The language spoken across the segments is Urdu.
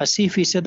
80%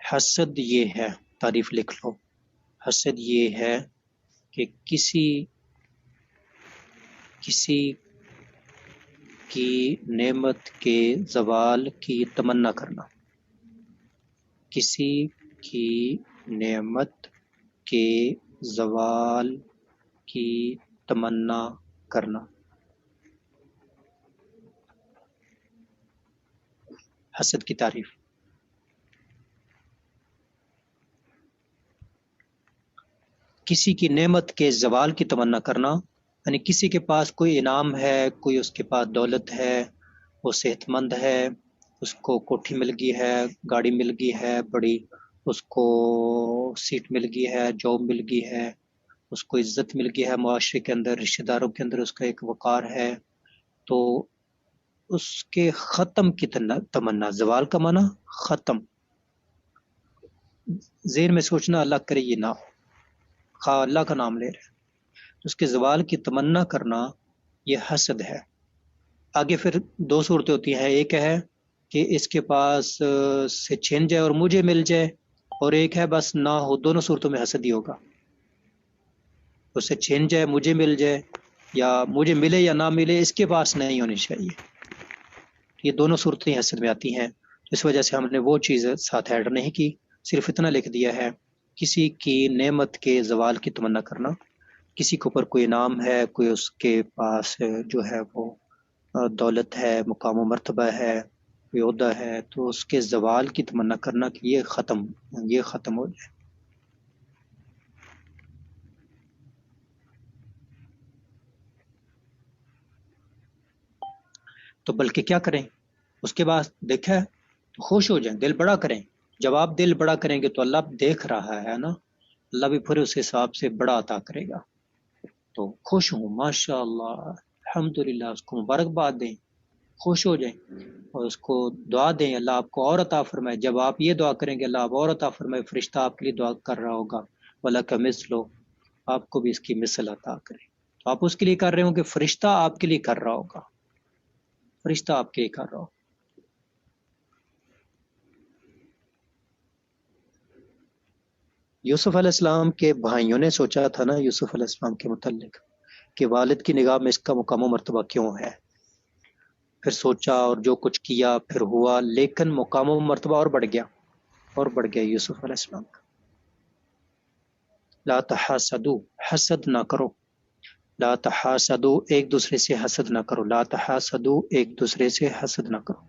حسد یہ ہے، تعریف لکھ لو، حسد یہ ہے کہ کسی کی نعمت کے زوال کی تمنا کرنا، کسی کی نعمت کے زوال کی تمنا کرنا، حسد کی تعریف۔ کسی کی نعمت کے زوال کی تمنا کرنا یعنی کسی کے پاس کوئی انعام ہے، کوئی اس کے پاس دولت ہے، وہ صحت مند ہے، اس کو کوٹھی مل گئی ہے، گاڑی مل گئی ہے بڑی، اس کو سیٹ مل گئی ہے، جاب مل گئی ہے، اس کو عزت مل گئی ہے معاشرے کے اندر، رشتہ داروں کے اندر اس کا ایک وقار ہے، تو اس کے ختم کی تمنا، زوال کا معنی ختم، ذہن میں سوچنا اللہ کرے یہ نہ ہو، خواہ اللہ کا نام لے رہے، اس کے زوال کی تمنا کرنا یہ حسد ہے۔ آگے پھر دو صورتیں ہوتی ہیں، ایک ہے کہ اس کے پاس سے چھین جائے اور مجھے مل جائے، اور ایک ہے بس نہ ہو، دونوں صورتوں میں حسد ہی ہوگا، اس سے چھین جائے مجھے مل جائے، یا مجھے ملے یا نہ ملے اس کے پاس نہیں ہونی چاہیے، یہ دونوں صورتیں حسد میں آتی ہیں، اس وجہ سے ہم نے وہ چیز ساتھ ایڈ نہیں کی، صرف اتنا لکھ دیا ہے کسی کی نعمت کے زوال کی تمنا کرنا، کسی کے اوپر کوئی انعام ہے، کوئی اس کے پاس جو ہے وہ دولت ہے، مقام و مرتبہ ہے، کوئی عہدہ ہے، تو اس کے زوال کی تمنا کرنا کہ یہ ختم ہو جائے۔ تو بلکہ کیا کریں، اس کے بعد دیکھا ہے تو خوش ہو جائیں، دل بڑا کریں، جب آپ دل بڑا کریں گے تو اللہ دیکھ رہا ہے نا، اللہ بھی پھر اس حساب سے بڑا عطا کرے گا، تو خوش ہوں، ماشاء اللہ الحمدللہ، اس کو مبارکباد دیں، خوش ہو جائیں، اور اس کو دعا دیں اللہ آپ کو اور عطا فرمائے، جب آپ یہ دعا کریں گے اللہ آپ اور عطا فرمائے، فرشتہ آپ کے لیے دعا کر رہا ہوگا، وَلَكَ مِثْلُ، آپ کو بھی اس کی مثل عطا کرے، تو آپ اس کے لیے کر رہے ہوں کہ فرشتہ آپ کے لیے کر رہا ہوگا، فرشتہ آپ کے لیے کر رہا ہوگا۔ یوسف علیہ السلام کے بھائیوں نے سوچا تھا نا یوسف علیہ السلام کے متعلق کہ والد کی نگاہ میں اس کا مقام و مرتبہ کیوں ہے، پھر سوچا اور جو کچھ کیا پھر ہوا، لیکن مقام و مرتبہ اور بڑھ گیا یوسف علیہ السلام کا۔ لا تحاسدوا، حسد نہ کرو، لا تحاسدوا، ایک دوسرے سے حسد نہ کرو، لا تحاسدوا، ایک دوسرے سے حسد نہ کرو،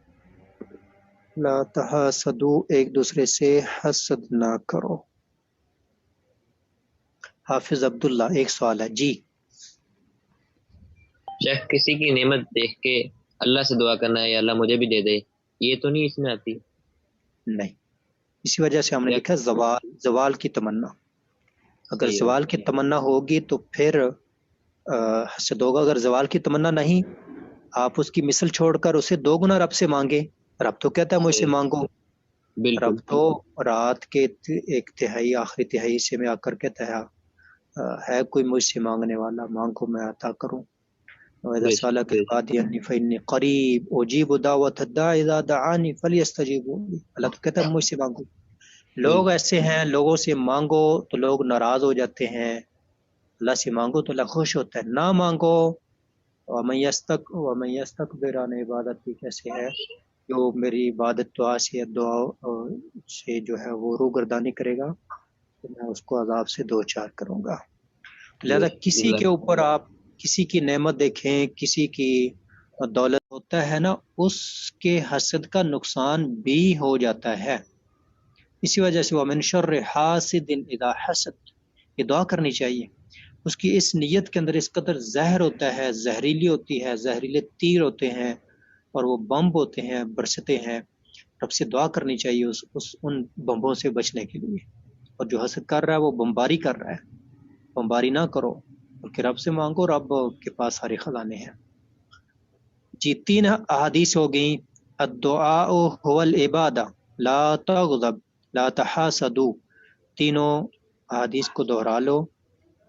لا تحاسدوا، ایک دوسرے سے حسد نہ کرو۔ حافظ عبداللہ ایک سوال ہے جی۔ شیخ کسی کی نعمت دیکھ کے اللہ سے دعا کرنا ہے یا اللہ مجھے بھی دے دے، یہ تو نہیں اس میں آتی؟ نہیں، اسی وجہ سے ہم نے لکھا زوال کی تمنا، اگر زوال کی تمنا ہوگی تو پھر حسد ہوگا، اگر زوال کی تمنا نہیں، آپ اس کی مثل چھوڑ کر اسے دو گنا رب سے مانگے، رب تو کہتا ہے مجھ سے مانگو، رب تو رات کے ایک تہائی آخری تہائی سے میں آ کر کہتا ہے کوئی مجھ سے مانگنے والا، مانگو میں عطا کروں، وَإِذَا سَأَلَكَ عِبَادِي عَنِّي فَإِنِّي قَرِيبٌ أُجِيبُ دَعْوَةَ الدَّاعِ إِذَا دَعَانِ فَلْيَسْتَجِيبُوا لِي، اللہ تو کہتا ہے مجھ سے مانگو۔ لوگ ایسے ہیں، لوگوں سے مانگو تو لوگ ناراض ہو جاتے ہیں، اللہ سے مانگو تو اللہ خوش ہوتا ہے، نہ مانگو وَمَن يَسْتَكْبِرْ عَنْ عِبَادَتِي، کیسے ہے جو میری عبادت دعا سے جو ہے وہ روگردانی کرے گا تو میں اس کو عذاب سے دو چار کروں گا۔ لہذا کسی کے اوپر آپ کسی کی نعمت دیکھیں، کسی کی دولت ہوتا ہے نا، اس کے حسد کا نقصان بھی ہو جاتا ہے، اسی وجہ سے وَمِن شَرِّ حَاسِدٍ إِذَا حَسَدَ، یہ دعا کرنی چاہیے، اس کی اس نیت کے اندر اس قدر زہر ہوتا ہے، زہریلی ہوتی ہے، زہریلے تیر ہوتے ہیں اور وہ بمب ہوتے ہیں، برستے ہیں، رب سے دعا کرنی چاہیے ان بمبوں سے بچنے کے لیے، اور جو حسد کر رہا ہے وہ بمباری کر رہا ہے، بمباری نہ کرو بلکہ رب سے مانگو، رب کے پاس سارے خزانے ہیں۔ جی 3 احادیث ہو گئیں، الدعاء هو العبادہ، لا تغضب، لا تحاسدوا، تینوں احادیث کو دہرا لو،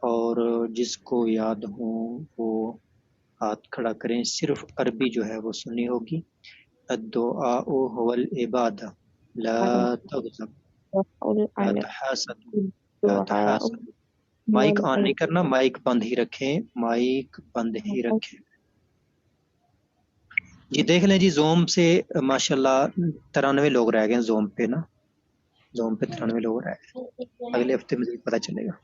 اور جس کو یاد ہو وہ ہاتھ کھڑا کریں، صرف عربی جو ہے وہ سنی ہوگی، الدعاء هو العبادہ لا تغضب، لا تحاسدوا لا تحاسدوا. مائک آن نہیں کرنا، مائک بند ہی رکھیں، مائک بند ہی رکھیں. جی دیکھ لیں جی، زوم سے ماشاءاللہ 93 لوگ رہ گئے زوم پہ نا، زوم پہ 93 لوگ رہ گئے. اگلے ہفتے مجھے پتہ چلے گا.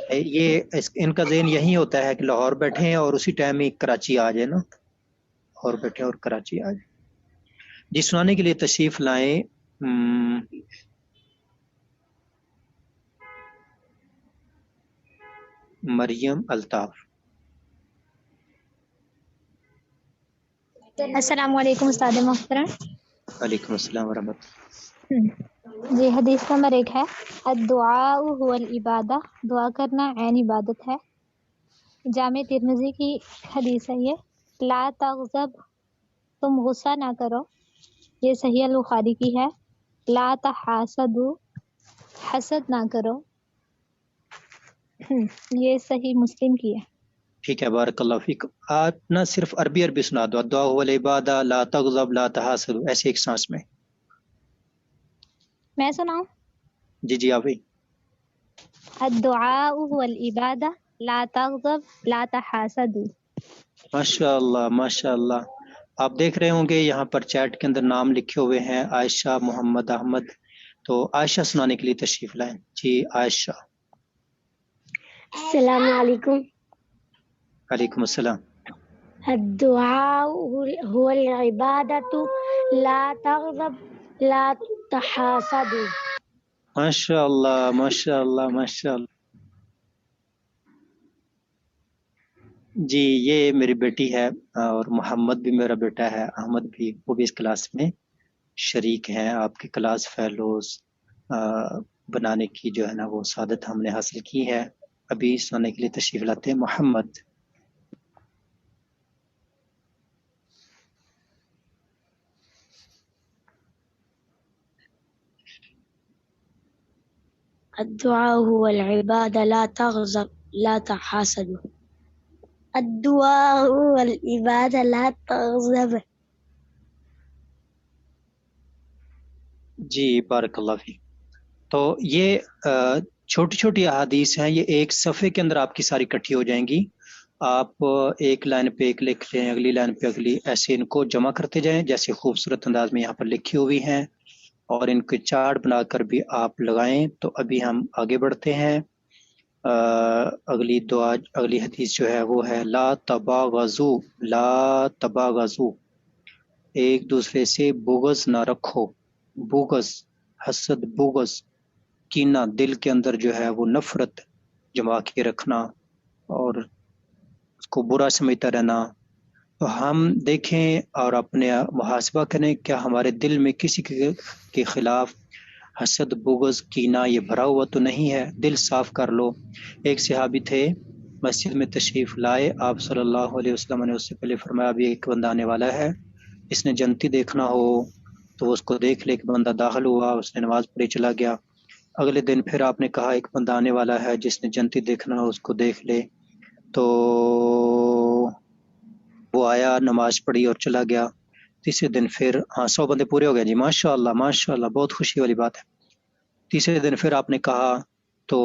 یہ ان کا ذہن یہی ہوتا ہے کہ لاہور بیٹھے ہیں اور اسی ٹائم میں کراچی آ جائے نا، لاہور بیٹھے اور کراچی آ جائے. جی سنانے کے لیے تشریف لائیں. مریم الطاف. السلام علیکم استاد محترم. وعلیکم السلام ورحمۃ اللہ. جی حدیث نمبر 1 ہے الدعاء هو العبادہ، دعا کرنا عین عبادت ہے. جامع ترمذی کی حدیث ہے یہ. لا تغضب، تم غصہ نہ کرو، یہ صحیح البخاری کی ہے. لا تحاسدوا، حسد نہ کرو، یہ صحیح مسلم کی ہے. ٹھیک ہے، بارک اللہ فیک. آپ نا صرف عربی سنا دو. الدعاء هو العبادہ، لا تغضب لا تحاسد، ایسے ایک سانس میں. میں سناؤں؟ جی آپ ہی. الدعاء هو العبادہ، لا تغضب لا تحاسدوا. ماشاء اللہ ماشاء اللہ. آپ دیکھ رہے ہوں گے یہاں پر چیٹ کے اندر نام لکھے ہوئے ہیں، عائشہ محمد احمد. تو عائشہ سنانے کے لیے تشریف لائیں. جی عائشہ. السلام علیکم. وعلیکم السلام. الدعاء هو العبادۃ لا تغضب لا تحاسدوا. ماشاء اللہ ماشاء اللہ ماشاء اللہ. جی یہ میری بیٹی ہے اور محمد بھی میرا بیٹا ہے، احمد بھی، وہ بھی اس کلاس میں شریک ہیں. آپ کی کلاس فیلوز بنانے کی جو ہے نا وہ سعادت ہم نے حاصل کی ہے. ابھی سنانے کے لیے تشریف لاتے ہیں محمد. الدعاء هو العبادة لا تغضب لا تحاسدوا. الدعاء هو العبادة لا تغضب. جی بارک اللہ فیک. تو یہ چھوٹی چھوٹی احادیث ہیں، یہ ایک صفحے کے اندر آپ کی ساری اکٹھی ہو جائیں گی. آپ ایک لائن پہ ایک لکھ لیں، اگلی لائن پہ اگلی، ایسے ان کو جمع کرتے جائیں جیسے خوبصورت انداز میں یہاں پر لکھی ہوئی ہیں، اور ان کے چارٹ بنا کر بھی آپ لگائیں. تو ابھی ہم آگے بڑھتے ہیں. اگلی دعا، اگلی حدیث جو ہے وہ ہے لا تباغضوا لا تباغضوا، ایک دوسرے سے بغض نہ رکھو. بغض، حسد، بغض، کینہ، دل کے اندر جو ہے وہ نفرت جما کے رکھنا اور اس کو برا سمجھتا رہنا. تو ہم دیکھیں اور اپنے محاسبہ کریں کیا ہمارے دل میں کسی کے خلاف حسد، بغض، کینہ یہ بھرا ہوا تو نہیں ہے. دل صاف کر لو. ایک صحابی تھے، مسجد میں تشریف لائے، آپ صلی اللہ علیہ وسلم نے اس سے پہلے فرمایا ابھی ایک بندہ آنے والا ہے، اس نے جنتی دیکھنا ہو تو وہ اس کو دیکھ لے. ایک بندہ داخل ہوا، اس نے نماز پڑھی چلا گیا. اگلے دن پھر آپ نے کہا ایک بندہ آنے والا ہے جس نے جنتی دیکھنا ہو اس کو دیکھ لے. تو وہ آیا، نماز پڑھی اور چلا گیا. تیسرے دن پھر 100 بندے پورے ہو گئے. جی ماشاء اللہ بہت خوشی والی بات ہے. تیسرے دن پھر آپ نے کہا تو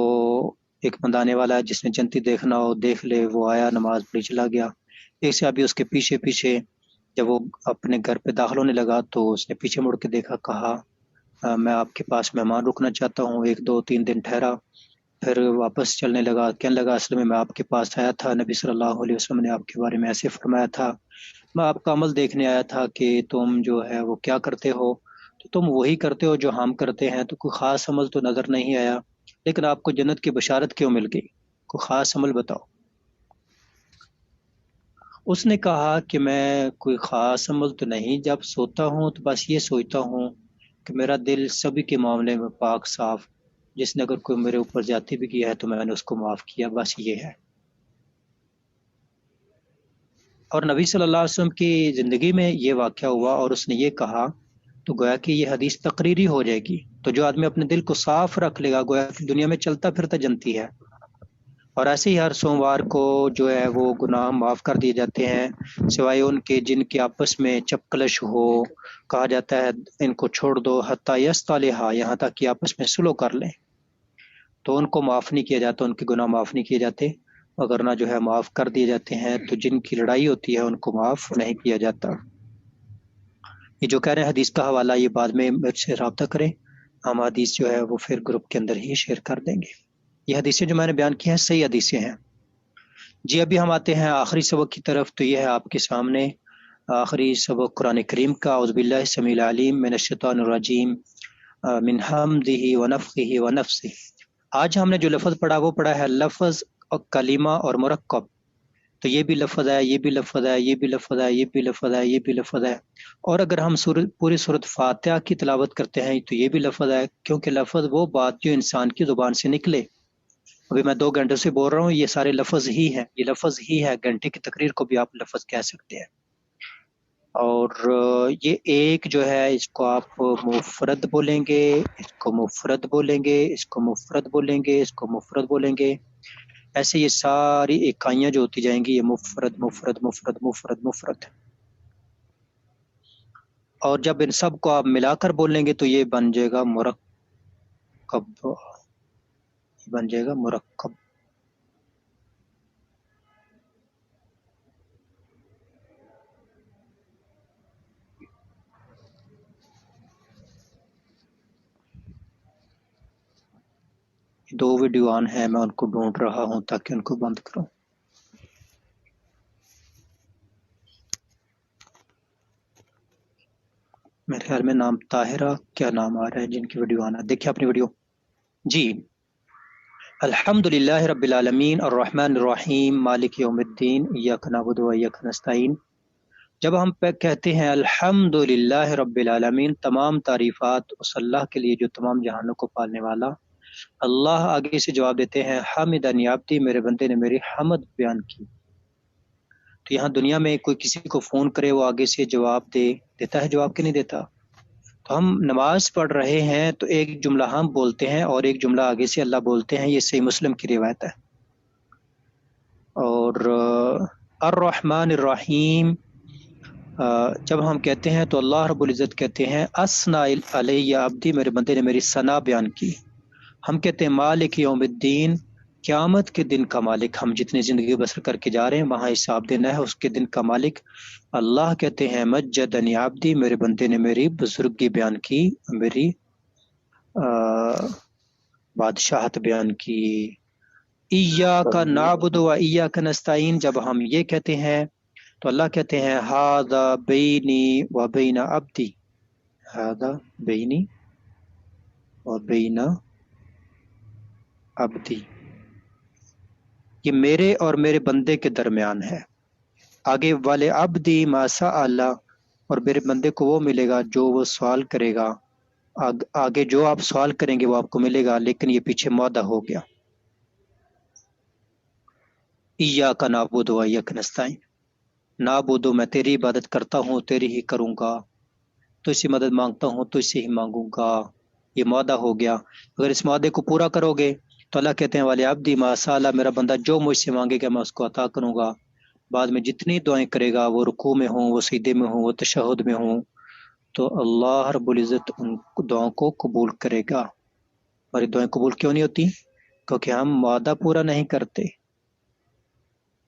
ایک بندہ آنے والا ہے جس نے جنتی دیکھنا ہو دیکھ لے. وہ آیا، نماز پڑھی چلا گیا. ایک سے ابھی اس کے پیچھے پیچھے جب وہ اپنے گھر پہ داخل ہونے لگا تو اس نے پیچھے مڑ کے دیکھا، کہا میں آپ کے پاس مہمان رکنا چاہتا ہوں، 1 2 3 دن ٹھہرا. پھر واپس چلنے لگا، کہنے لگا اصل میں آپ کے پاس آیا تھا، نبی صلی اللہ علیہ وسلم نے آپ کے بارے میں ایسے فرمایا تھا، میں آپ کا عمل دیکھنے آیا تھا کہ تم جو ہے وہ کیا کرتے ہو، تو تم وہی کرتے ہو جو ہم کرتے ہیں، تو کوئی خاص عمل تو نظر نہیں آیا، لیکن آپ کو جنت کی بشارت کیوں مل گئی، کوئی خاص عمل بتاؤ. اس نے کہا کہ میں کوئی خاص عمل تو نہیں، جب سوتا ہوں تو بس یہ سوچتا ہوں کہ میرا دل سبھی کے معاملے میں پاک صاف، جس نے اگر کوئی میرے اوپر زیادتی بھی کیا ہے تو میں نے اس کو معاف کیا، بس یہ ہے. اور نبی صلی اللہ علیہ وسلم کی زندگی میں یہ واقعہ ہوا اور اس نے یہ کہا تو گویا کہ یہ حدیث تقریری ہو جائے گی. تو جو آدمی اپنے دل کو صاف رکھ لے گا گویا کہ دنیا میں چلتا پھرتا جنتی ہے. اور ایسے ہی ہر سوموار کو جو ہے وہ گناہ معاف کر دیے جاتے ہیں، سوائے ان کے جن کے آپس میں چپکلش ہو. کہا جاتا ہے ان کو چھوڑ دو حتیٰ یصطلحا، یہاں تک کہ آپس میں صلح کر لیں، تو ان کو معاف نہیں کیا جاتا، ان کے گناہ معاف نہیں کیے جاتے. اگر نہ جو ہے معاف کر دیے جاتے ہیں، تو جن کی لڑائی ہوتی ہے ان کو معاف نہیں کیا جاتا. یہ جو کہہ رہے ہیں حدیث کا حوالہ، یہ بعد میں مجھ سے رابطہ کریں، ہم حدیث جو ہے وہ پھر گروپ کے اندر ہی شیئر کر دیں گے. یہ حدیثیں جو میں نے بیان کی ہیں صحیح حدیثیں ہیں. جی ابھی ہم آتے ہیں آخری سبق کی طرف، تو یہ ہے آپ کے سامنے آخری سبق قرآن کریم کا. اعوذ باللہ السمیع العلیم من الشیطان الرجیم من حمدہ ونفخہ ونفثہ. آج ہم نے جو لفظ پڑھا وہ پڑھا ہے لفظ اور کلمہ اور مرکب. تو یہ بھی لفظ ہے، یہ بھی لفظ ہے، یہ بھی لفظ ہے، یہ بھی لفظ ہے، یہ بھی لفظ ہے. اور اگر ہم پوری سورۃ فاتحہ کی تلاوت کرتے ہیں تو یہ بھی لفظ ہے، کیونکہ لفظ وہ بات جو انسان کی زبان سے نکلے. ابھی میں 2 گھنٹے سے بول رہا ہوں، یہ سارے لفظ ہی ہیں، یہ لفظ ہی ہے. گھنٹے کی تقریر کو بھی آپ لفظ کہہ سکتے ہیں. اور یہ ایک جو ہے اس کو آپ مفرد بولیں گے، اس کو مفرد بولیں گے، اس کو مفرد بولیں گے، اس کو مفرد بولیں گے. ایسے یہ ساری اکائیاں جو ہوتی جائیں گی، یہ مفرد مفرد مفرد مفرد مفرد. اور جب ان سب کو آپ ملا کر بولیں گے تو یہ بن جائے گا مرکب، یہ بن جائے گا مرکب. دو ویڈیو آن ہیں، میں ان کو ڈھونڈ رہا ہوں تاکہ ان کو بند کروں. میرے خیال میں نام طاہرہ کیا نام آ رہا ہے جن کی ویڈیو آنا. دیکھیں اپنی ویڈیو. جی الحمد للہ رب العالمین الرحمن الرحیم مالک یوم الدین ایاک نعبد و ایاک نستعین. جب ہم کہتے ہیں الحمد للہ رب العالمین، تمام تعریفات اس اللہ کے لیے جو تمام جہانوں کو پالنے والا. اللہ آگے سے جواب دیتے ہیں حمدنی عبدی، میرے بندے نے میری حمد بیان کی. تو یہاں دنیا میں کوئی کسی کو فون کرے، وہ آگے سے جواب دیتا ہے جواب کہ نہیں دیتا. تو ہم نماز پڑھ رہے ہیں تو ایک جملہ ہم بولتے ہیں اور ایک جملہ آگے سے اللہ بولتے ہیں. یہ صحیح مسلم کی روایت ہے. اور الرحمن الرحیم جب ہم کہتے ہیں تو اللہ رب العزت کہتے ہیں اثنا علیہ عبدی، میرے بندے نے میری ثنا بیان کی. ہم کہتے ہیں مالک یوم الدین، قیامت کے دن کا مالک. ہم جتنی زندگی بسر کر کے جا رہے ہیں وہاں حساب دینا ہے، اس کے دن کا مالک. اللہ کہتے ہیں مجدنی عبدی، میرے بندے نے میری بزرگی بیان کی، میری بادشاہت بیان کی. ایاک نعبد و ایاک نستعین، جب ہم یہ کہتے ہیں تو اللہ کہتے ہیں ھذا بینی و بین عبدی، ھذا بینی و بین عبدی، یہ میرے اور میرے بندے کے درمیان ہے. آگے والے عبدی ما سأل، اور میرے بندے کو وہ ملے گا جو وہ سوال کرے گا. آگے جو آپ سوال کریں گے وہ آپ کو ملے گا، لیکن یہ پیچھے معدہ ہو گیا. ایاک نعبد و ایاک نستعین، نعبد میں تیری عبادت کرتا ہوں، تیری ہی کروں گا. تو اس سے مدد مانگتا ہوں تو اس سے ہی مانگوں گا. یہ معدہ ہو گیا. اگر اس معدے کو پورا کرو گے تو اللہ کہتے ہیں والے عبدی ما سأل، میرا بندہ جو مجھ سے مانگے گا میں اس کو عطا کروں گا. بعد میں جتنی دعائیں کرے گا، وہ رکوع میں ہوں، وہ سجدے میں ہوں، وہ تشہد میں ہوں، تو اللہ رب العزت ان دعاؤں کو قبول کرے گا. ہماری دعائیں قبول کیوں نہیں ہوتی؟ کیونکہ ہم معدہ پورا نہیں کرتے.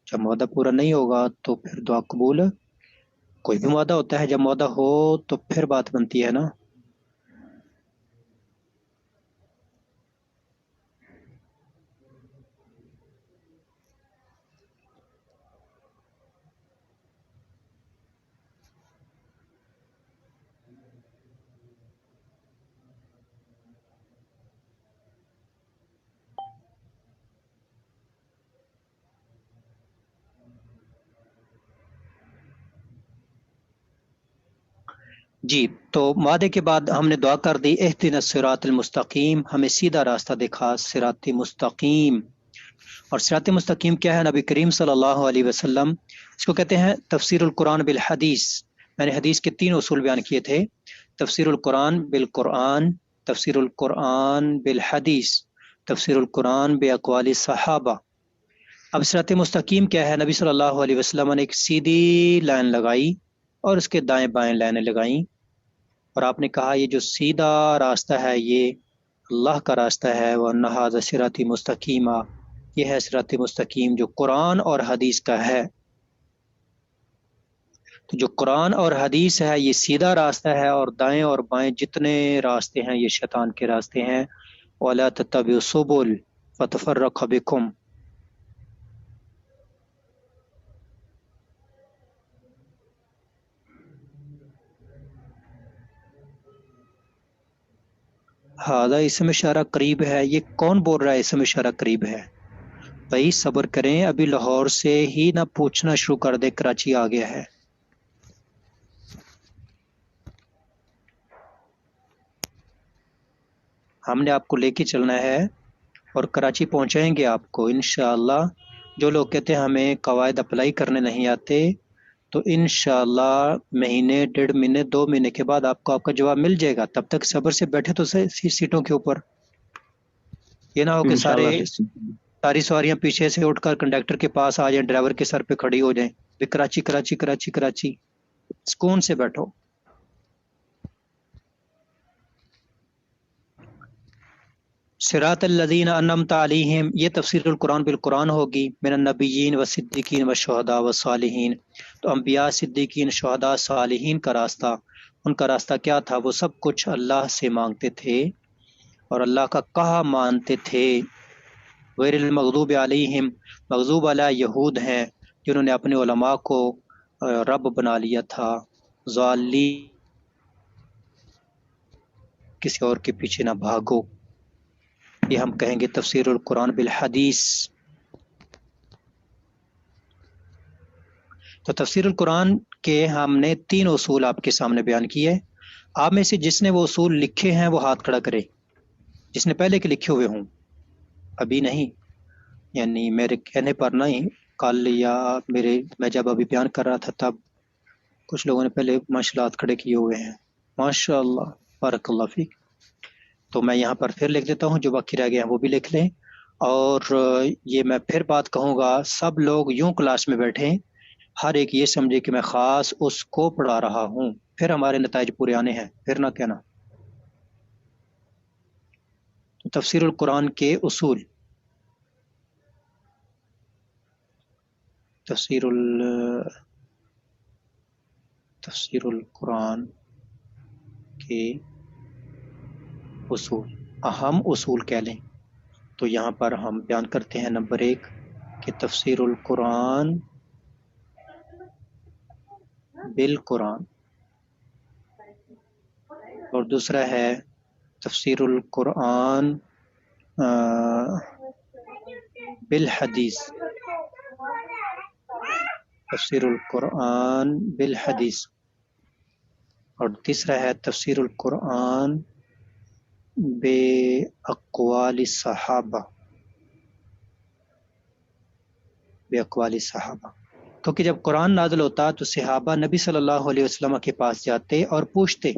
جب معدہ پورا نہیں ہوگا تو پھر دعا قبول. کوئی بھی معدہ ہوتا ہے، جب معدہ ہو تو پھر بات بنتی ہے نا. جی تو معدے کے بعد ہم نے دعا کر دی اہدنا الصراط المستقیم، ہمیں سیدھا راستہ دکھا، صراط مستقیم. اور صراط مستقیم کیا ہے؟ نبی کریم صلی اللہ علیہ وسلم اس کو کہتے ہیں تفسیر القرآن بالحدیث. میں نے حدیث کے 3 اصول بیان کیے تھے: تفسیر القرآن بالقرآن، تفسیر القرآن بالحدیث، تفسیر القرآن باقوال صحابہ. اب صراط مستقیم کیا ہے؟ نبی صلی اللہ علیہ وسلم نے ایک سیدھی لائن لگائی اور اس کے دائیں بائیں لائنیں لگائیں، اور آپ نے کہا یہ جو سیدھا راستہ ہے یہ اللہ کا راستہ ہے، وَأَنَّ هَٰذَا صِرَاطِي مُسْتَقِيمًا، یہ ہے صراط مستقیم جو قرآن اور حدیث کا ہے۔ تو جو قرآن اور حدیث ہے یہ سیدھا راستہ ہے، اور دائیں اور بائیں جتنے راستے ہیں یہ شیطان کے راستے ہیں۔ وَلَا تَتَّبِعُوا السُّبُلَ فَتَفَرَّقَ بِكُمْ۔ ہادہ اسم اشارہ قریب ہے، یہ کون بول رہا ہے اسم اشارہ قریب ہے؟ بھائی صبر کریں، ابھی لاہور سے ہی نہ پوچھنا شروع کر دے، کراچی آ گیا ہے۔ ہم نے آپ کو لے کے چلنا ہے اور کراچی پہنچائیں گے آپ کو انشاءاللہ۔ جو لوگ کہتے ہیں ہمیں قواعد اپلائی کرنے نہیں آتے، تو انشاءاللہ مہینے، 1.5 مہینے، 2 مہینے کے بعد آپ کو آپ کا جواب مل جائے گا۔ تب تک صبر سے بیٹھے تو سیٹوں کے اوپر، یہ نہ ہو کہ انشاءاللہ ساری سواریاں پیچھے سے اٹھ کر کنڈکٹر کے پاس آ جائیں، ڈرائیور کے سر پہ کھڑی ہو جائیں، بھی کراچی کراچی کراچی کراچی۔ سکون سے بیٹھو۔ صراط الذین انعمت علیہم، یہ تفسیر القرآن بالقرآن ہوگی، من النبیین والصدیقین والشہداء والصالحین۔ تو انبیاء، صدیقین، شہداء، صالحین کا راستہ، ان کا راستہ کیا تھا؟ وہ سب کچھ اللہ سے مانگتے تھے اور اللہ کا کہا مانتے تھے۔ غیر المغضوب علیہم، مغضوب علیہ یہود ہیں جنہوں نے اپنے علماء کو رب بنا لیا تھا۔ ضالی، کسی اور کے پیچھے نہ بھاگو۔ یہ ہم کہیں گے تفسیر القرآن بالحدیث۔ تو تفسیر القرآن کے ہم نے 3 اصول آپ کے سامنے بیان کیے۔ آپ میں سے جس نے وہ اصول لکھے ہیں وہ ہاتھ کھڑا کرے، جس نے پہلے کے لکھے ہوئے ہوں، ابھی نہیں، یعنی میرے کہنے پر نہیں، کل یا میں جب ابھی بیان کر رہا تھا تب کچھ لوگوں نے پہلے ماشاء اللہ ہاتھ کھڑے کیے ہوئے ہیں، ماشاء اللہ، بارک اللہ فیک۔ تو میں یہاں پر پھر لکھ دیتا ہوں، جو باقی رہ گئے ہیں وہ بھی لکھ لیں۔ اور یہ میں پھر بات کہوں گا، سب لوگ یوں کلاس میں بیٹھیں، ہر ایک یہ سمجھے کہ میں خاص اس کو پڑھا رہا ہوں، پھر ہمارے نتائج پورے آنے ہیں، پھر نہ کہنا۔ تفسیر القرآن کے اصول، تفسیر القرآن کے اصول، اہم اصول کہہ لیں تو یہاں پر ہم بیان کرتے ہیں۔ نمبر 1 کہ تفسیر القرآن بالقرآن، اور دوسرا ہے تفسیر القرآن بالحدیث، تفسیر القرآن بالحدیث، اور تیسرا ہے تفسیر القرآن بے اقوال صحابہ، بے اقوال صحابہ۔ کیونکہ جب قرآن نازل ہوتا تو صحابہ نبی صلی اللہ علیہ وسلم کے پاس جاتے اور پوچھتے۔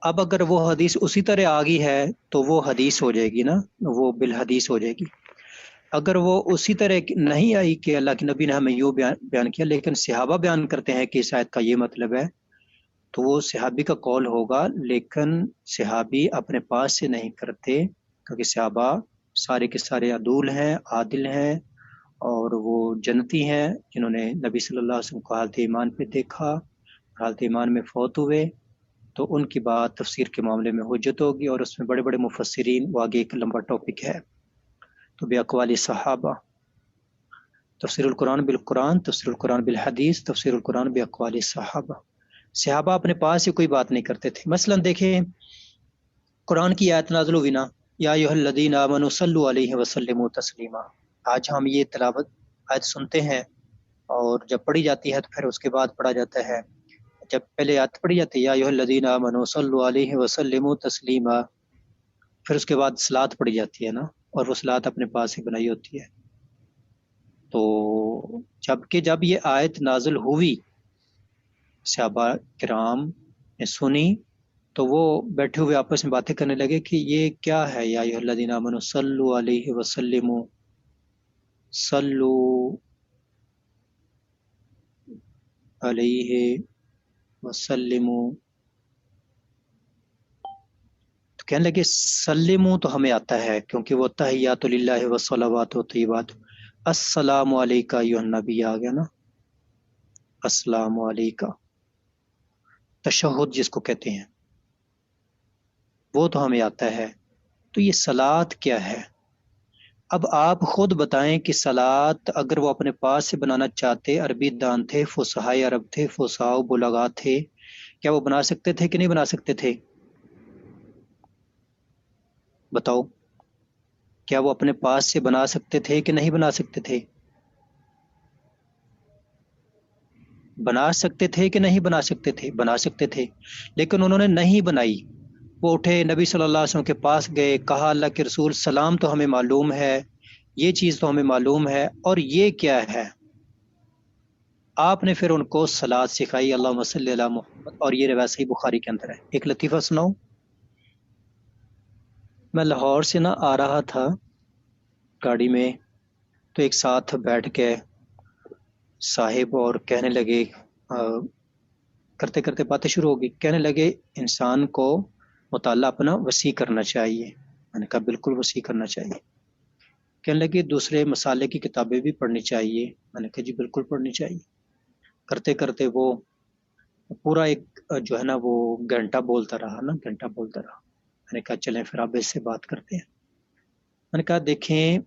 اب اگر وہ حدیث اسی طرح آ گئی ہے تو وہ حدیث ہو جائے گی نا، وہ بالحدیث ہو جائے گی۔ اگر وہ اسی طرح نہیں آئی کہ اللہ کے نبی نے ہمیں یوں بیان کیا، لیکن صحابہ بیان کرتے ہیں کہ اس آیت کا یہ مطلب ہے، تو وہ صحابی کا قول ہوگا، لیکن صحابی اپنے پاس سے نہیں کرتے، کیونکہ صحابہ سارے کے سارے عدول ہیں، عادل ہیں، اور وہ جنتی ہیں جنہوں نے نبی صلی اللہ علیہ وسلم کو حالت ایمان پہ دیکھا، حالت ایمان میں فوت ہوئے، تو ان کی بات تفسیر کے معاملے میں حجت ہوگی، اور اس میں بڑے بڑے مفسرین، وہ آگے ایک لمبا ٹاپک ہے۔ تو بے اقوال صحابہ، تفسیر القرآن بالقرآن، تفسیر القرآن بالحدیث، تفسیر القرآن بے اقوال صحابہ۔ صحابہ اپنے پاس سے کوئی بات نہیں کرتے تھے۔ مثلا دیکھیں، قرآن کی آیت نازل ہوئی نا، یا ایھا الذین آمنوا صلوا علیہ وسلموا تسلیما۔ آج ہم یہ تلاوت آیت سنتے ہیں، اور جب پڑھی جاتی ہے تو پھر اس کے بعد پڑھا جاتا ہے، جب پہلے آیت پڑھی جاتی ہے یا ایھا الذین آمنوا صلوا علیہ وسلموا تسلیما، پھر اس کے بعد صلاۃ پڑھی جاتی ہے نا، اور وہ صلاۃ اپنے پاس ہی بنائی ہوتی ہے۔ تو جب یہ آیت نازل ہوئی، صحابہ کرام نے سنی، تو وہ بیٹھے ہوئے آپس میں باتیں کرنے لگے کہ یہ کیا ہے، یا ایھا الذین آمنوا صلوا علیہ وسلموا صلو علیہ وسلمو، تو کہنے لگے سلمو تو ہمیں آتا ہے کیونکہ وہ تحیات للہ والصلوات و طیبات، السلام علیکہ ایھا النبی آ گیا نا، السلام علیکہ، تشہد جس کو کہتے ہیں وہ تو ہمیں آتا ہے۔ تو یہ صلاۃ کیا ہے؟ اب آپ خود بتائیں کہ صلاۃ اگر وہ اپنے پاس سے بنانا چاہتے، عربی دان تھے، فصحائے عرب تھے، فصحاء و بلغاء تھے، کیا وہ بنا سکتے تھے کہ نہیں بنا سکتے تھے؟ بتاؤ، کیا وہ اپنے پاس سے بنا سکتے تھے کہ نہیں بنا سکتے تھے؟ بنا سکتے تھے کہ نہیں بنا سکتے تھے؟ بنا سکتے تھے، لیکن انہوں نے نہیں بنائی۔ وہ اٹھے نبی صلی اللہ علیہ وسلم کے پاس گئے، کہا اللہ کے رسول سلام تو ہمیں معلوم ہے، یہ چیز تو ہمیں معلوم ہے، اور یہ کیا ہے؟ آپ نے پھر ان کو صلاۃ سکھائی، اللہم صلی علی محمد، اور یہ روایت صحیح بخاری کے اندر ہے۔ ایک لطیفہ سناؤں؟ میں لاہور سے نہ آ رہا تھا گاڑی میں، تو ایک ساتھ بیٹھ کے صاحب اور کہنے لگے، کرتے کرتے باتیں شروع ہو گئی، کہنے لگے انسان کو مطالعہ اپنا وسیع کرنا چاہیے۔ میں نے کہا بالکل وسیع کرنا چاہیے۔ کہنے لگے دوسرے مسالے کی کتابیں بھی پڑھنی چاہیے۔ میں نے کہا جی بالکل پڑھنی چاہیے۔ کرتے کرتے وہ پورا ایک جو ہے نا وہ گھنٹہ بولتا رہا نا، گھنٹہ بولتا رہا۔ میں نے کہا چلیں پھر آپ اس سے بات کرتے ہیں۔ میں نے کہا دیکھیں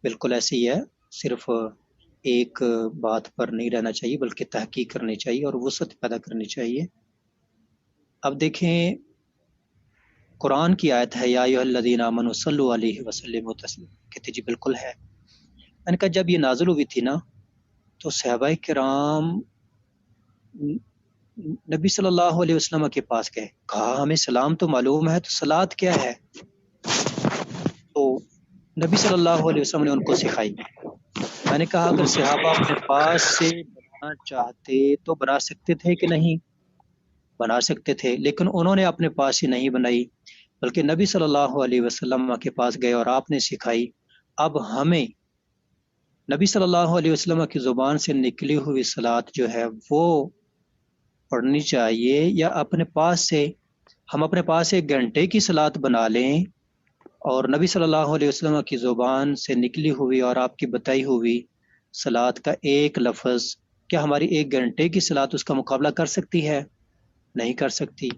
بالکل ایسے ہی ہے، صرف ایک بات پر نہیں رہنا چاہیے بلکہ تحقیق کرنی چاہیے اور وسعت پیدا کرنی چاہیے۔ اب دیکھیں قرآن کی آیت ہے یا ایھا الذین آمنوا صلوا علیہ وسلموا تسلیما، کہتے جی بالکل ہے۔ میں نے کہا جب یہ نازل ہوئی تھی نا تو صحابہ کرام نبی صلی اللہ علیہ وسلم کے پاس گئے، کہا ہمیں سلام تو معلوم ہے، تو صلاۃ کیا ہے؟ تو نبی صلی اللہ علیہ وسلم نے ان کو سکھائی۔ میں نے کہا اگر صحابہ اپنے پاس سے بنانا چاہتے تو بنا سکتے تھے کہ نہیں؟ بنا سکتے تھے، لیکن انہوں نے اپنے پاس ہی نہیں بنائی بلکہ نبی صلی اللہ علیہ وسلم کے پاس گئے اور آپ نے سکھائی۔ اب ہمیں نبی صلی اللہ علیہ وسلم کی زبان سے نکلی ہوئی صلاۃ جو ہے وہ پڑھنی چاہیے، یا اپنے پاس سے ہم اپنے پاس ایک گھنٹے کی صلاۃ بنا لیں اور نبی صلی اللہ علیہ وسلم کی زبان سے نکلی ہوئی اور آپ کی بتائی ہوئی صلاۃ کا ایک لفظ کیا ہماری ایک گھنٹے کی صلاۃ اس کا مقابلہ کر سکتی ہے؟ نہیں کر سکتی۔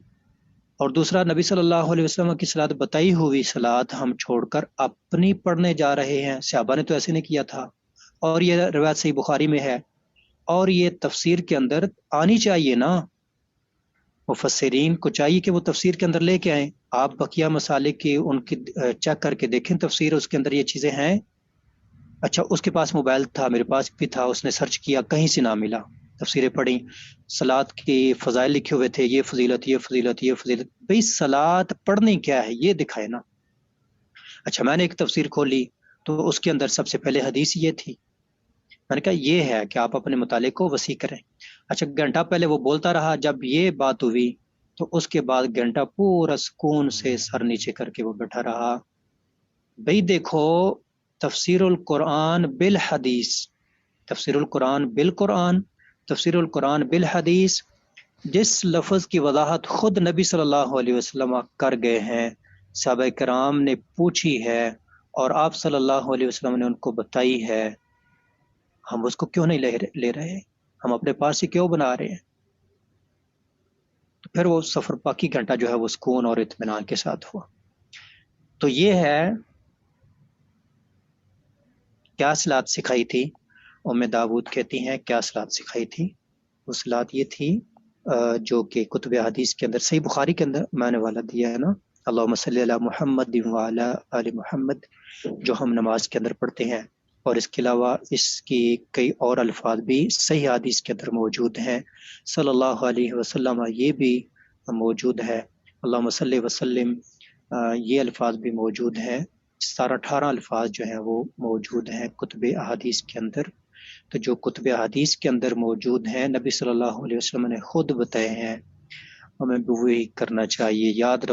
اور دوسرا نبی صلی اللہ علیہ وسلم کی صلاۃ بتائی ہوئی صلاۃ ہم چھوڑ کر اپنی پڑھنے جا رہے ہیں۔ صحابہ نے تو ایسے نہیں کیا تھا، اور یہ روایت صحیح بخاری میں ہے، اور یہ تفسیر کے اندر آنی چاہیے نا۔ مفسرین کو چاہیے کہ وہ تفسیر کے اندر لے کے آئیں۔ آپ بقیہ مسالے کی ان کی چیک کر کے دیکھیں تفسیر، اس کے اندر یہ چیزیں ہیں۔ اچھا اس کے پاس موبائل تھا، میرے پاس بھی تھا، اس نے سرچ کیا، کہیں سے نہ ملا۔ تفسیریں پڑھیں، صلاۃ کی فضائل لکھے ہوئے تھے، یہ فضیلت یہ فضیلت یہ فضیلت۔ بھئی صلاۃ پڑھنی کیا ہے یہ دکھائے نا۔ اچھا میں نے ایک تفسیر کھولی تو اس کے اندر سب سے پہلے حدیث یہ تھی۔ میں نے کہا یہ ہے کہ آپ اپنے مطالعے کو وسیع کریں۔ اچھا گھنٹہ پہلے وہ بولتا رہا، جب یہ بات ہوئی تو اس کے بعد گھنٹہ پورا سکون سے سر نیچے کر کے وہ بیٹھا رہا۔ بھئی دیکھو تفسیر القرآن بالحدیث، تفسیر القرآن بالقرآن، تفسیر القرآن بالحدیث، جس لفظ کی وضاحت خود نبی صلی اللہ علیہ وسلم کر گئے ہیں، صحابہ کرام نے پوچھی ہے اور آپ صلی اللہ علیہ وسلم نے ان کو بتائی ہے، ہم اس کو کیوں نہیں لے رہے؟ ہم اپنے پاس سے کیوں بنا رہے ہیں؟ تو پھر وہ سفر پاکی گھنٹہ جو ہے وہ سکون اور اطمینان کے ساتھ ہوا۔ تو یہ ہے کیا صلاۃ سکھائی تھی؟ ام داود کہتی ہیں کیا صلاۃ سکھائی تھی؟ وہ صلاۃ یہ تھی جو کہ کتب حدیث کے اندر صحیح بخاری کے اندر میں نے والا دیا ہے نا، اللہم صلی علی محمد وعلی آل محمد، جو ہم نماز کے اندر پڑھتے ہیں، اور اس کے علاوہ اس کی کئی اور الفاظ بھی صحیح حدیث کے اندر موجود ہیں، صلی اللہ علیہ وسلم یہ بھی موجود ہے، اللہم صلی وسلم یہ الفاظ بھی موجود ہیں، 18 الفاظ جو ہیں وہ موجود ہیں کتب احادیث کے اندر۔ تو جو کتب حدیث کے اندر موجود ہیں نبی صلی اللہ علیہ وسلم نے خود بتائے ہیں، ہمیں بھی وہی کرنا چاہیے۔ یاد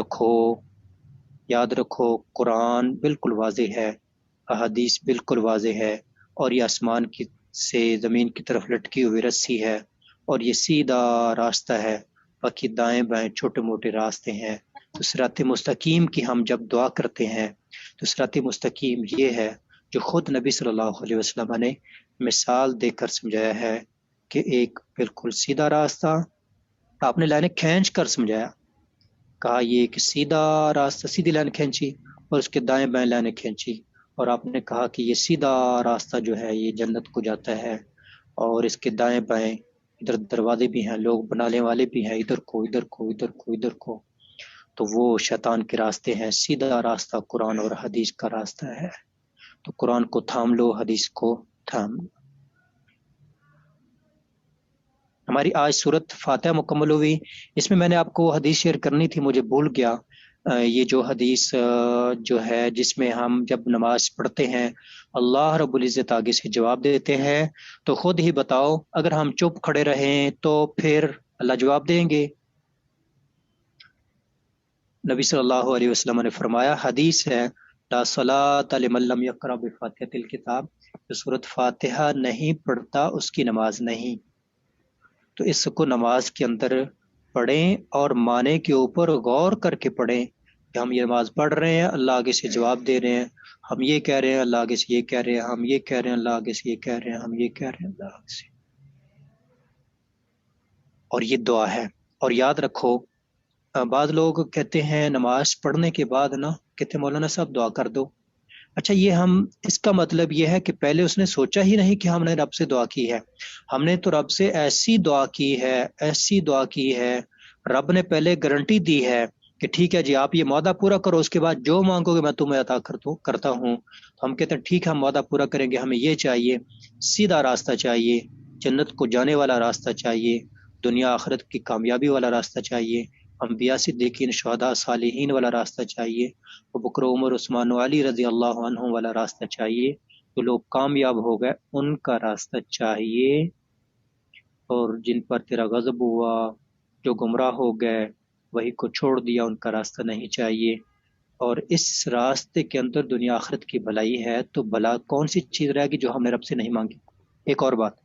رکھو قرآن بالکل واضح ہے احادیث بالکل واضح ہے، اور یہ آسمان کی سے زمین کی طرف لٹکی ہوئی رسی ہے، اور یہ سیدھا راستہ ہے، باقی دائیں بائیں چھوٹے موٹے راستے ہیں۔ تو صراط مستقیم کی ہم جب دعا کرتے ہیں تو صراط مستقیم یہ ہے جو خود نبی صلی اللہ علیہ وسلم نے مثال دے کر سمجھایا ہے کہ ایک بالکل سیدھا راستہ، آپ نے لائنیں کھینچ کر سمجھایا، کہا یہ ایک سیدھا راستہ، سیدھی لائن کھینچی اور اس کے دائیں بائیں لائنیں کھینچی، اور آپ نے کہا کہ یہ سیدھا راستہ جو ہے یہ جنت کو جاتا ہے، اور اس کے دائیں بائیں ادھر دروازے بھی ہیں، لوگ بنانے والے بھی ہیں، ادھر کو ادھر کو ادھر کو ادھر کو، تو وہ شیطان کے راستے ہیں۔ سیدھا راستہ قرآن اور حدیث کا راستہ ہے، تو قرآن کو تھام لو، حدیث کو تھام لو۔ ہماری آج صورت فاتحہ مکمل ہوئی۔ اس میں نے آپ کو حدیث شیئر کرنی تھی، مجھے بھول گیا۔ یہ جو حدیث جو ہے جس میں ہم جب نماز پڑھتے ہیں اللہ رب العزت آگے سے جواب دیتے ہیں، تو خود ہی بتاؤ اگر ہم چپ کھڑے رہیں تو پھر اللہ جواب دیں گے؟ نبی صلی اللہ علیہ وسلم نے فرمایا، حدیث ہے، لا صلاۃ لمن لم یقرأ بفاتحۃ الکتاب، جو سورۃ فاتحہ نہیں پڑھتا اس کی نماز نہیں۔ تو اس کو نماز کے اندر پڑھیں اور معنی کے اوپر غور کر کے پڑھیں کہ ہم یہ نماز پڑھ رہے ہیں، اللہ آگے سے جواب دے رہے ہیں، ہم یہ کہہ رہے ہیں، اللہ آگے سے یہ کہہ رہے ہیں، ہم یہ کہہ رہے ہیں، اللہ آگے سے یہ کہہ رہے ہیں، ہم یہ کہہ رہے ہیں، اللہ آگے سے۔ اور یہ دعا ہے۔ اور یاد رکھو، بعض لوگ کہتے ہیں نماز پڑھنے کے بعد نا، کہتے ہیں مولانا صاحب دعا کر دو۔ اچھا، یہ ہم اس کا مطلب یہ ہے کہ پہلے اس نے سوچا ہی نہیں کہ ہم نے رب سے دعا کی ہے، ہم نے تو رب سے ایسی دعا کی ہے، ایسی دعا کی ہے، رب نے پہلے گارنٹی دی ہے کہ ٹھیک ہے جی آپ یہ معاہدہ پورا کرو، اس کے بعد جو مانگو گے میں تمہیں عطا کرتا ہوں۔ تو ہم کہتے ہیں ٹھیک ہے ہم معاہدہ پورا کریں گے، ہمیں یہ چاہیے، سیدھا راستہ چاہیے، جنت کو جانے والا راستہ چاہیے، دنیا آخرت کی کامیابی والا راستہ چاہیے، انبیاء صدیقین شہداء صالحین والا راستہ چاہیے، ابو بکر عمر عثمان و علی رضی اللہ عنہ والا راستہ چاہیے، جو لوگ کامیاب ہو گئے ان کا راستہ چاہیے، اور جن پر تیرا غضب ہوا، جو گمراہ ہو گئے، وہی کو چھوڑ دیا، ان کا راستہ نہیں چاہیے۔ اور اس راستے کے اندر دنیا آخرت کی بھلائی ہے، تو بھلا کون سی چیز رہے گی جو ہم نے رب سے نہیں مانگی؟ ایک اور بات،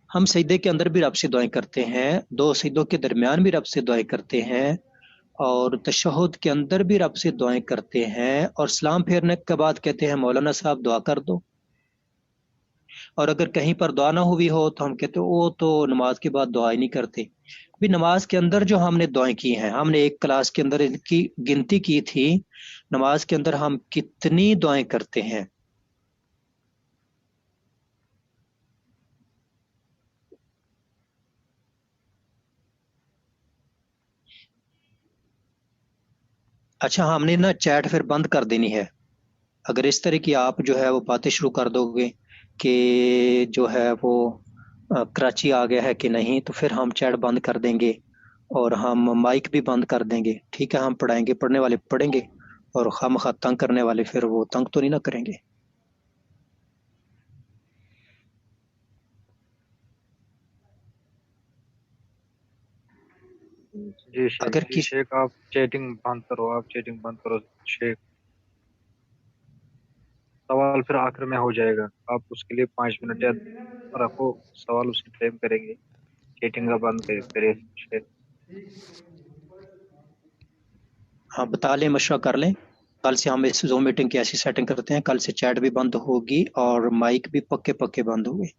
ہم سجدے کے اندر بھی رب سے دعائیں کرتے ہیں، دو سجدوں کے درمیان بھی رب سے دعائیں کرتے ہیں، اور تشہد کے اندر بھی رب سے دعائیں کرتے ہیں، اور سلام پھیرنے کے بعد کہتے ہیں مولانا صاحب دعا کر دو۔ اور اگر کہیں پر دعا نہ ہوئی ہو تو ہم کہتے ہیں وہ تو نماز کے بعد دعا ہی نہیں کرتے۔ بھی نماز کے اندر جو ہم نے دعائیں کی ہیں، ہم نے ایک کلاس کے اندر ان کی گنتی کی تھی، نماز کے اندر ہم کتنی دعائیں کرتے ہیں۔ اچھا، ہم نے نا چیٹ پھر بند کر دینی ہے۔ اگر اس طرح کی آپ جو ہے وہ باتیں شروع کر دو گے کہ جو ہے وہ کراچی آ گیا ہے کہ نہیں، تو پھر ہم چیٹ بند کر دیں گے اور ہم مائک بھی بند کر دیں گے۔ ٹھیک ہے، ہم پڑھائیں گے، پڑھنے والے پڑھیں گے، اور خواہ تنگ کرنے والے پھر وہ تنگ تو نہیں نہ کریں گے۔ جی شیخ، اگر جی شیخ آپ چیٹنگ بند کرو، آپ چیٹنگ بند کرو شیخ، سوال پھر آخر میں ہو جائے گا، آپ اس کے لیے 5 منٹ یا رکھو، سوال اس کے ٹائم کریں گے، چیٹنگ کا بند کرے شیخ۔ ہاں بتا لیں، مشورہ کر لیں، کل سے ہم اس زوم میٹنگ کی ایسی سیٹنگ کرتے ہیں، کل سے چیٹ بھی بند ہوگی اور مائک بھی پکے بند ہوگی۔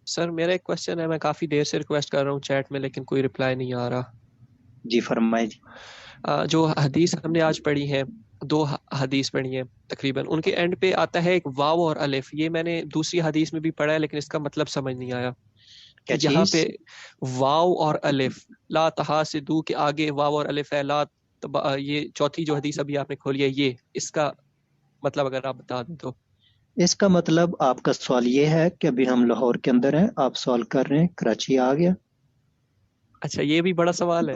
سر میرا ایک کوشچن ہے، میں کافی دیر سے ریکویسٹ کر رہا ہوں چیٹ میں لیکن کوئی رپلائی نہیں آ رہا۔ جی فرمائیں جی۔ جو حدیث ہم نے آج پڑھی ہے، 2 حدیث پڑھی ہیں تقریباً، ان کے اینڈ پہ آتا ہے ایک واو اور الف، یہ میں نے دوسری حدیث میں بھی پڑھا ہے لیکن اس کا مطلب سمجھ نہیں آیا کہ جہاں پہ واو اور الف، لا تحاسدو کے آگے واو اور الف ہے، لا یہ چوتھی جو حدیث ابھی آپ نے کھولی ہے، یہ اس کا مطلب اگر آپ بتا دیں تو۔ اس کا مطلب آپ کا سوال یہ ہے کہ ابھی ہم لاہور کے اندر ہیں، آپ سوال کر رہے ہیں کراچی آ گیا۔ اچھا، یہ بھی بڑا سوال ہے۔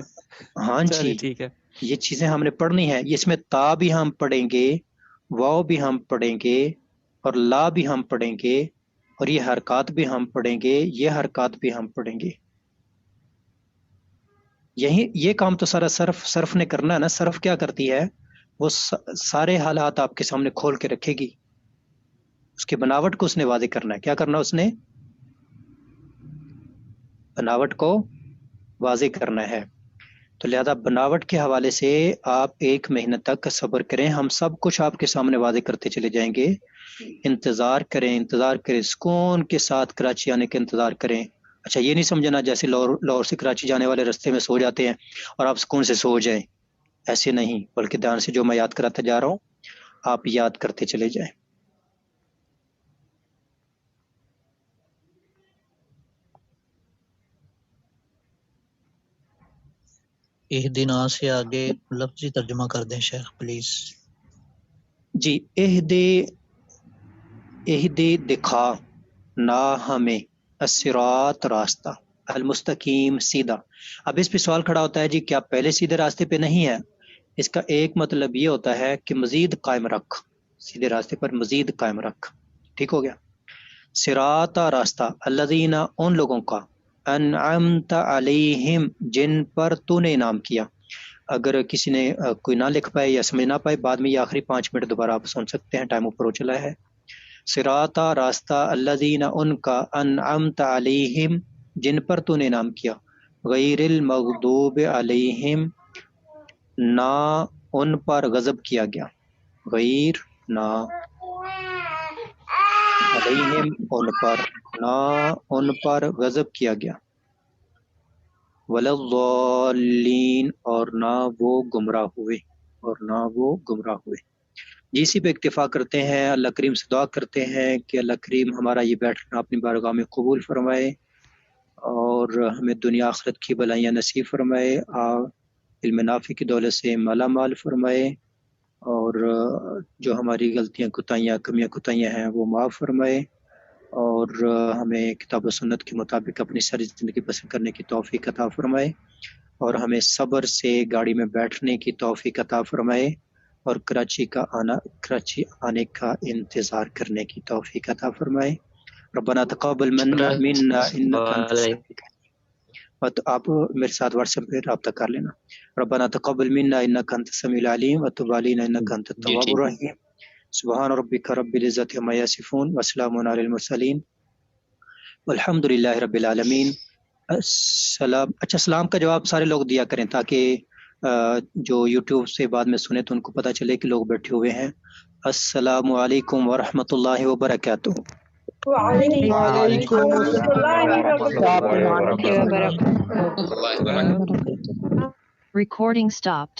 ہاں جی، ٹھیک ہے، یہ چیزیں ہم نے پڑھنی ہے، اس میں تا بھی ہم پڑھیں گے، واو بھی ہم پڑھیں گے، اور لا بھی ہم پڑھیں گے، اور یہ حرکات بھی ہم پڑھیں گے، یہ حرکات بھی ہم پڑھیں گے۔ یہ کام تو سارا صرف نے کرنا ہے نا۔ صرف کیا کرتی ہے؟ وہ سارے حالات آپ کے سامنے کھول کے رکھے گی. اس کی بناوٹ کو اس نے واضح کرنا ہے. کیا کرنا اس نے؟ بناوٹ کو واضح کرنا ہے. تو لہذا بناوٹ کے حوالے سے آپ 1 مہینہ تک صبر کریں. ہم سب کچھ آپ کے سامنے واضح کرتے چلے جائیں گے. انتظار کریں سکون کے ساتھ کراچی آنے کا انتظار کریں. اچھا یہ نہیں سمجھنا جیسے لاہور سے کراچی جانے والے رستے میں سو جاتے ہیں اور آپ سکون سے سو جائیں. ایسے نہیں، بلکہ دھیان سے جو میں یاد کراتا جا رہا ہوں آپ یاد کرتے چلے جائیں. اہدنا سے آگے لفظی ترجمہ کر دیں شیخ پلیز. جی اہدے دکھا نا ہمیں الصراط راستہ المستقیم سیدھا. اب اس پہ سوال کھڑا ہوتا ہے جی کیا پہلے سیدھے راستے پہ نہیں ہے؟ اس کا ایک مطلب یہ ہوتا ہے کہ مزید قائم رکھ، سیدھے راستے پر مزید قائم رکھ. ٹھیک ہو گیا. صراط راستہ الذین ان لوگوں کا انعمت علیہم جن پر تو نے انعام کیا. اگر کسی نے کوئی نہ لکھ پائے یا سمجھ نہ پائے بعد میں یہ آخری 5 منٹ دوبارہ آپ سن سکتے ہیں، ٹائم اوپر ہو چلا ہے. صراط راستہ الذین ان کا انعمت علیہم جن پر تو نے انعام کیا، غیر المغضوب علیہم نہ ان پر غضب کیا گیا، غیر نہ علیہم ان پر نہ ان پر غضب کیا گیا، وَلَضَّالِّينَ اور نہ وہ گمراہ ہوئے. جی اسی پہ اکتفا کرتے ہیں. اللہ کریم سے دعا کرتے ہیں کہ اللہ کریم ہمارا یہ بیٹھنا اپنی بارگاہ میں قبول فرمائے اور ہمیں دنیا آخرت کی بلائیاں نصیب فرمائے، علم نافع کی دولت سے مالا مال فرمائے، اور جو ہماری غلطیاں کوتاہیاں ہیں وہ معاف فرمائے، اور ہمیں کتاب و سنت کے مطابق اپنی ساری زندگی بسر کرنے کی توفیق عطا فرمائے، اور ہمیں صبر سے گاڑی میں بیٹھنے کی توفیق عطا فرمائے، اور کراچی آنے کا انتظار کرنے کی توفیق عطا فرمائے. ربنا تقبل منا انک انت السمیع. آپ میرے ساتھ واٹس ایپ پہ رابطہ کر لینا. ربنا تقبل منا انک انت السمیع العلیم وتب علینا انک انت التواب الرحیم. سبحان ربک رب العزۃ عما یصفون وسلام علی المرسلین والحمد للہ رب العالمین. اچھا سلام کا جواب سارے لوگ دیا کریں تاکہ جو یوٹیوب سے بعد میں سنے تو ان کو پتہ چلے کہ لوگ بیٹھے ہوئے ہیں. السلام علیکم ورحمۃ اللہ وبرکاتہ. وعلیکم السلام ورحمۃ اللہ وبرکاتہ. Recording stopped.